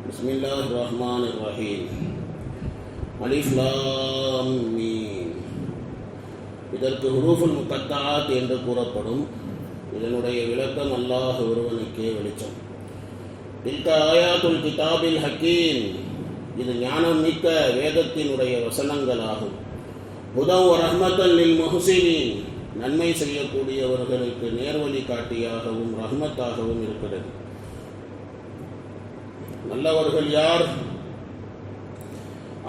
பிஸ்மில்லாஹிர் ரஹ்மானிர் ரஹீம். அலிஃப் லாம் மீம். இதற்கு ஹுரூஃபுல் முகத்தாத் என்று கூறப்படும். இதனுடைய விளக்கம் அல்லாஹ் ஒருவனுக்கே வெளிச்சம். தில்க ஆயாத்துல் கிதாபில் ஹக்கீம். இது ஞானம் மிக்க வேதத்தினுடைய வசனங்களாகும். ஹுதவ் வ ரஹ்மத்தன் லில் முஹ்சினீன். நன்மை செய்யக்கூடியவர்களுக்கு நேர்வழி காட்டியாகவும் ரஹ்மத்தாகவும் இருக்கிறது. நல்லவர்கள் யார்?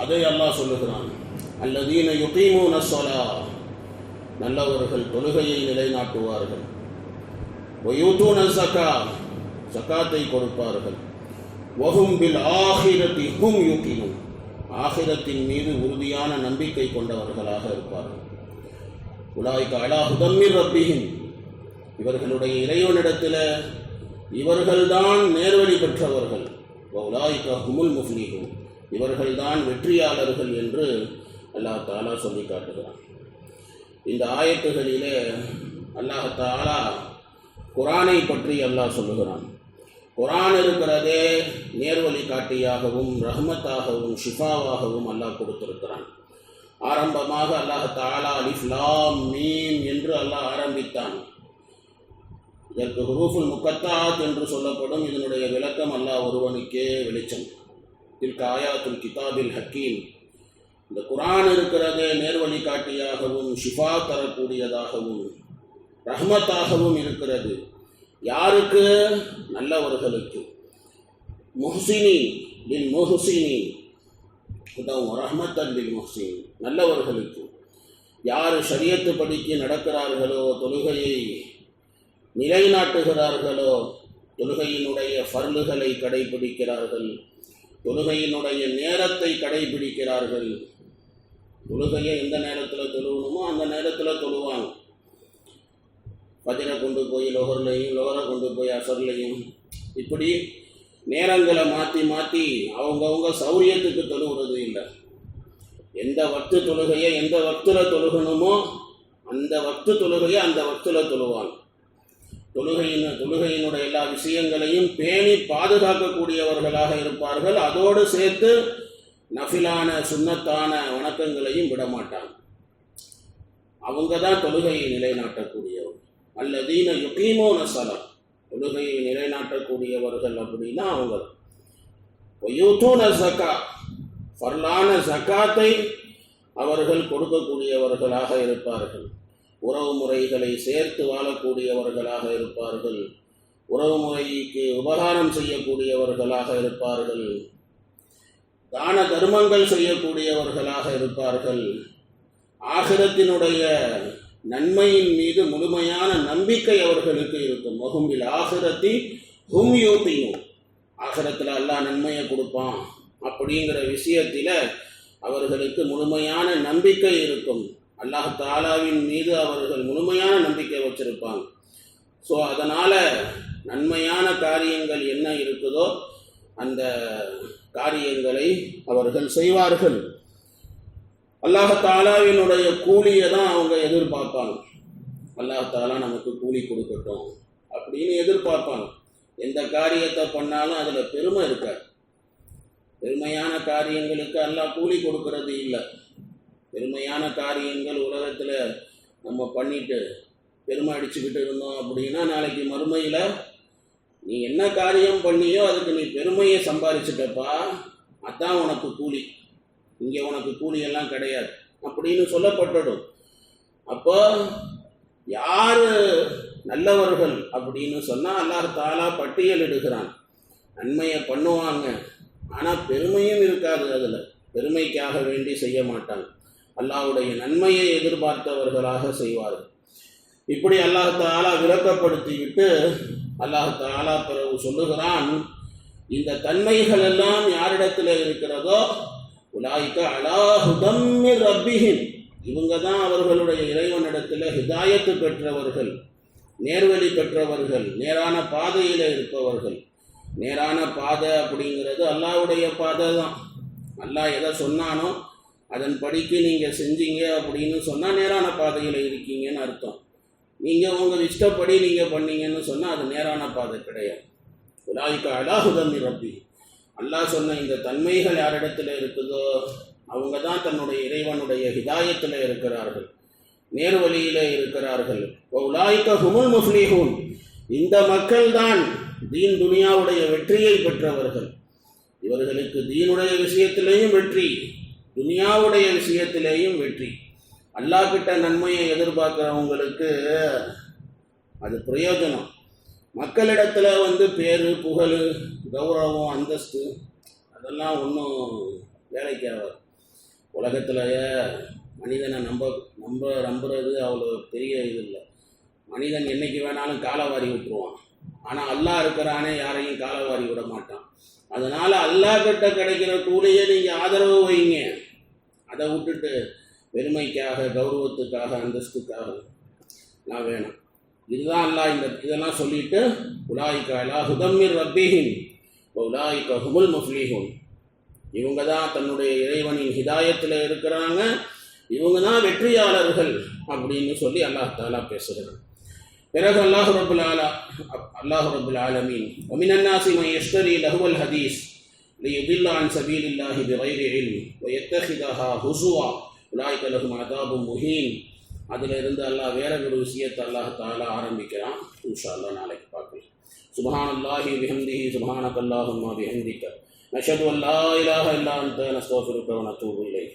அதை அல்லாஹ் சொல்லுகிறான். அல்லதீன யுகீமூன ஸலாஹ். நல்லவர்கள் தொழுகையை நிலைநாட்டுவார்கள். வயூதூன ஸகாத். ஸகாத்தை கொடுப்பார்கள். வஹும் பில் ஆஹிரத்தி ஹும் யூகினூன். ஆஹிரத்தின் மீது உறுதியான நம்பிக்கை கொண்டவர்களாக இருப்பார்கள். உலாயிக அலா ஹுதம் மிர் ரப்பிஹிம். இவர்களுடைய இறைவனிடத்தில் இவர்கள்தான் நேர்வழி பெற்றவர்கள். உலாயிக ஹுமுல் முஃப்லிஹூன். இவர்கள்தான் வெற்றியாளர்கள் என்று அல்லாஹ் தஆலா சொல்லி காட்டுகிறான். இந்த ஆயத்துகளிலே அல்லாஹ் தஆலா குர்ஆனை பற்றி அல்லாஹ் சொல்லுகிறான். குர்ஆன் இருக்கிறதே நேர்வழி காட்டியாகவும் ரஹ்மத்தாகவும் ஷிஃபாவாகவும் அல்லாஹ் கொடுத்திருக்கிறான். ஆரம்பமாக அல்லாஹ் தஆலா அலிஃப் லாம் மீம் என்று அல்லாஹ் ஆரம்பித்தான். இதற்கு ஹுரூஃபுல் முகத்தாத் என்று சொல்லப்படும். இதனுடைய விளக்கம் அல்லாஹ் ஒருவனுக்கே வெளிச்சம். தில்க ஆயாத்துல் கிதாபில் ஹக்கீம். இந்த குர்ஆன் இருக்கிறதே நேர்வழி காட்டியாகவும் ஷிஃபா தரக்கூடியதாகவும் ரஹ்மத்தாகவும் இருக்கிறது. யாருக்கு? நல்லவர்களுக்கு. முஹ்சினீன் லில் முஹ்சினீன். ஹுதவ் வ ரஹ்மத்தன் லில் முஹ்சினீன். நல்லவர்களுக்கு. யார் ஷரியத்து படிக்கு நடக்கிறார்களோ, தொழுகையை நிலைநாட்டுகிறார்களோ, தொழுகையினுடைய ஃபர்லுகளை கடைபிடிக்கிறார்கள், தொழுகையினுடைய நேரத்தை கடைபிடிக்கிறார்கள். தொழுகையை எந்த நேரத்தில் தொழுவணுமோ அந்த நேரத்தில் தொழுவாங்க. ஃபஜ்ரை கொண்டு போய் லொஹர்லையும், லொஹரை கொண்டு போய் அசர்லையும், இப்படி நேரங்களை மாற்றி மாற்றி அவங்கவுங்க சௌரியத்துக்கு தொழுகிறது இல்லை. எந்த வக்து தொழுகையை எந்த வக்தில் தொழுகணுமோ அந்த வக்து தொழுகையை அந்த வக்தில் தொழுவாங்க. தொழுகையினுடைய எல்லா விஷயங்களையும் பேணி பாதுகாக்கக்கூடியவர்களாக இருப்பார்கள். அதோடு சேர்த்து நஃபிலான சுன்னத்தான வணக்கங்களையும் விடமாட்டாங்க. அவங்க தான் தொழுகையை நிலைநாட்டக்கூடியவர். அல்லதீன யுகீமூன ஸலாத். தொழுகையை நிலைநாட்டக்கூடியவர்கள் அப்படின்னா அவங்க. வயூதூன ஸகாத். ஃபர்லான ஸகாத்தை அவர்கள் கொடுக்கக்கூடியவர்களாக இருப்பார்கள். உறவு முறைகளை சேர்த்து வாழக்கூடியவர்களாக இருப்பார்கள். உறவு முறைக்கு உபகாரம் செய்யக்கூடியவர்களாக இருப்பார்கள். தான தர்மங்கள் செய்யக்கூடியவர்களாக இருப்பார்கள். ஆகிரத்தினுடைய நன்மையின் மீது முழுமையான நம்பிக்கை அவர்களுக்கு இருக்கும். வஹும் பில் ஆகிரத்தி ஹும் யூகினூன். ஆகிரத்தில் அல்லாஹ் நன்மையை கொடுப்பான் அப்படிங்கிற விஷயத்தில் அவர்களுக்கு முழுமையான நம்பிக்கை இருக்கும். அல்லாஹ் தஆலாவின் மீது அவர்கள் முழுமையான நம்பிக்கை வச்சிருப்பாங்க. ஸோ அதனால் நன்மையான காரியங்கள் என்ன இருக்குதோ அந்த காரியங்களை அவர்கள் செய்வார்கள். அல்லாஹ் தஆலாவினுடைய கூலியை தான் அவங்க எதிர்பார்ப்பாங்க. அல்லாஹ் தஆலா நமக்கு கூலி கொடுக்கட்டும் அப்படின்னு எதிர்பார்ப்பாங்க. எந்த காரியத்தை பண்ணாலும் அதில் பெருமை இருக்காது. பெருமையான காரியங்களுக்கு அல்லாஹ் கூலி கொடுக்கறது இல்லை. பெருமையான காரியங்கள் உலகத்தில் நம்ம பண்ணிட்டு பெருமை அடிச்சுக்கிட்டு இருந்தோம் அப்படின்னா நாளைக்கு மறுமையில் நீ என்ன காரியம் பண்ணியோ அதுக்கு நீ பெருமையை சம்பாதிச்சிட்டப்பா, அதான் உனக்கு கூலி, இங்கே உனக்கு கூலியெல்லாம் கிடையாது அப்படின்னு சொல்லப்பட்டுடும். அப்போ யார் நல்லவர்கள் அப்படின்னு சொன்னால் அல்லாஹ் தஆலா பட்டியலிடுகிறான். நன்மையை பண்ணுவாங்க, ஆனால் பெருமையும் இருக்காது. அதில் பெருமைக்காக வேண்டி செய்ய மாட்டாங்க. அல்லாஹ்வுடைய நன்மையை எதிர்பார்த்தவர்களாக செய்வார்கள். இப்படி அல்லாஹ் தஆலா விளக்கப்படுத்திவிட்டு அல்லாஹ் தஆலா பிறகு சொல்லுகிறான், இந்த தன்மைகள் எல்லாம் யாரிடத்தில் இருக்கிறதோ உலாயிக அலா ஹுதம் மிர் ரப்பிஹிம். இவங்க தான் அவர்களுடைய இறைவனிடத்தில் ஹிதாயத்து பெற்றவர்கள், நேர்வழி பெற்றவர்கள், நேரான பாதையில் இருப்பவர்கள். நேரான பாதை அப்படிங்கிறது அல்லாஹ்வுடைய பாதை தான். அல்லாஹ் எதை சொன்னானோ அதன் படிக்கு நீங்கள் செஞ்சீங்க அப்படின்னு சொன்னால் நேரான பாதையில் இருக்கீங்கன்னு அர்த்தம். நீங்கள் உங்கள் இஷ்டப்படி நீங்கள் பண்ணீங்கன்னு சொன்னால் அது நேரான பாதை கிடையாது. உலாயிக அலா ஹுதம் மிர் ரப்பி. அல்லாஹ் சொன்ன இந்த தன்மைகள் யாரிடத்தில் இருக்குதோ அவங்க தான் தன்னுடைய இறைவனுடைய ஹிதாயத்தில் இருக்கிறார்கள், நேர்வழியிலே இருக்கிறார்கள். உலாயிக ஹுமுல் முஃப்லிஹூன், இந்த மக்கள் தான் தீன் துனியாவுடைய வெற்றியை பெற்றவர்கள். இவர்களுக்கு தீனுடைய விஷயத்திலேயும் வெற்றி, துனியாவுடைய விஷயத்திலேயும் வெற்றி. அல்லாஹ் கிட்ட நன்மையை எதிர்பார்க்கிறவங்களுக்கு அது பிரயோஜனம். மக்களிடத்தில் பேரு புகழ் கௌரவம் அந்தஸ்து அதெல்லாம் ஒன்றும் வேலைக்கு ஆகாது. உலகத்திலேயே மனிதனை நம்புறது அவ்வளோ பெரிய இது இல்லை. மனிதன் என்னைக்கு வேணாலும் காலவாரி விட்டுருவான். ஆனால் அல்லாஹ் இருக்கிறானே யாரையும் காலவாரி விட மாட்டான். அதனால் அல்லாஹ் கிட்ட கிடைக்கிற கூலியை நீங்கள் ஆதரவு வைங்க. அதை விட்டுட்டு பெருமைக்காக கௌரவத்துக்காக அந்தஸ்துக்காக நான் வேணும். இதுதான் அல்லாஹ் இதெல்லாம் சொல்லிட்டு உலாயிக அலா ஹுதம்மிர் ரப்பிஹிம் உலாயிக ஹுமுல் முஃப்லிஹூன், இவங்க தான் தன்னுடைய இறைவனின் ஹிதாயத்தில் இருக்கிறாங்க, இவங்க தான் வெற்றியாளர்கள் அப்படின்னு சொல்லி அல்லாஹ் தஆலா பேசுகிறான். பிறகு அல்லாஹ் ரப்புல் ஆலமீன் வமினன் நாஸி மன் யஷ்தரி லஹுவல் ஹதீஸ் லியுதில்ல அன் சபீலில்லாஹி பிகைரி இல்ம் வயத்தஹிதஹா ஹுஸுவா உலாயிக லஹும் அஸாபும் முஹீன். அதிலிருந்து அல்லாஹ் வேற ஒரு விஷயத்தை அல்லாஹ் தஆலா ஆரம்பிக்கிறான். இன்ஷா அல்லாஹ் நாளைக்கு பார்க்கலாம். சுப்ஹானல்லாஹி பிஹம்திஹி சுப்ஹானக்கல்லாஹும்ம பிஹம்திக நஷ்ஹது அன் லா இலாஹா இல்லா அன்த நஸ்தக்ஃபிருக வ நத்தூபு இலைக்.